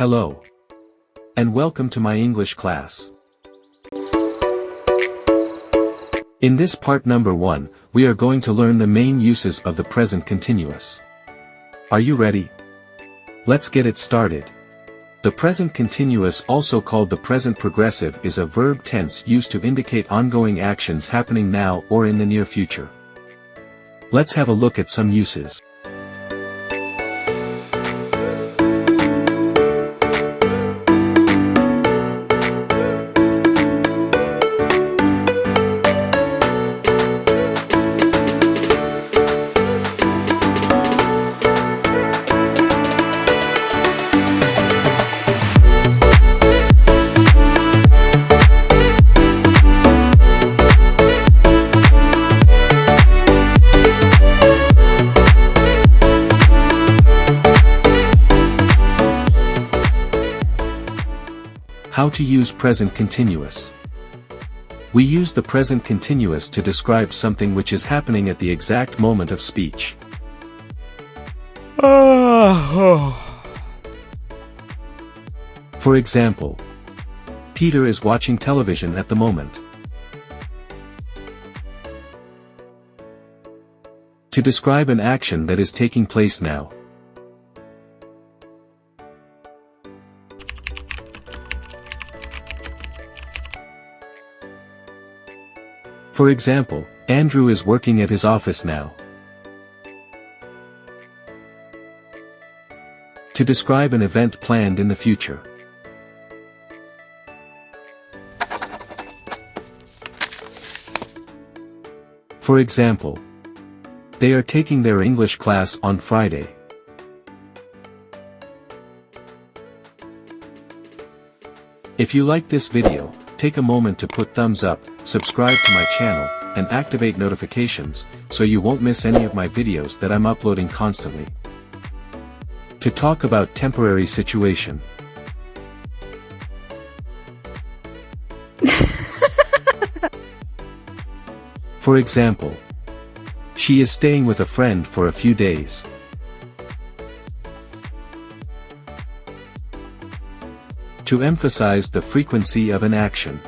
Hello. And welcome to my English class. In this part number 1, we are going to learn the main uses of the present continuous. Are you ready? Let's get it started. The present continuous, also called the present progressive, is a verb tense used to indicate ongoing actions happening now or in the near future. Let's have a look at some uses. How to use present continuous. We use the present continuous to describe something which is happening at the exact moment of speech. For example, Peter is watching television at the moment. To describe an action that is taking place now. For example, Andrew is working at his office now. To describe an event planned in the future. For example, they are taking their English class on Friday. If you like this video, take a moment to put thumbs up, subscribe to my channel, and activate notifications, so you won't miss any of my videos that I'm uploading constantly. To talk about temporary situation. For example, she is staying with a friend for a few days. To emphasize the frequency of an action.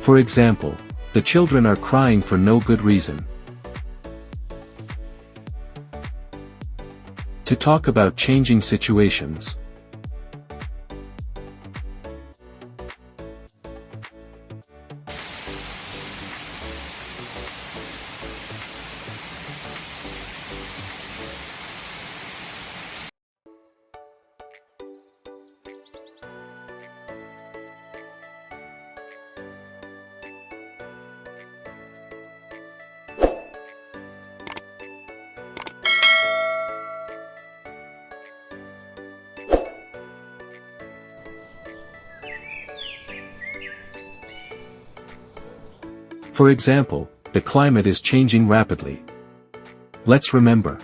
For example, the children are crying for no good reason. To talk about changing situations. For example, the climate is changing rapidly. Let's remember.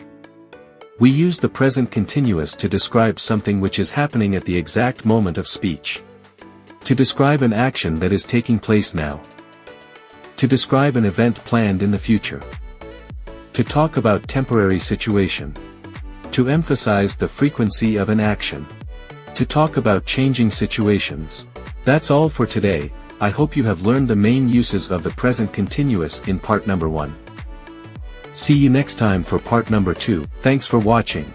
We use the present continuous to describe something which is happening at the exact moment of speech. To describe an action that is taking place now. To describe an event planned in the future. To talk about temporary situation. To emphasize the frequency of an action. To talk about changing situations. That's all for today. I hope you have learned the main uses of the present continuous in part number 1. See you next time for part number 2. Thanks for watching.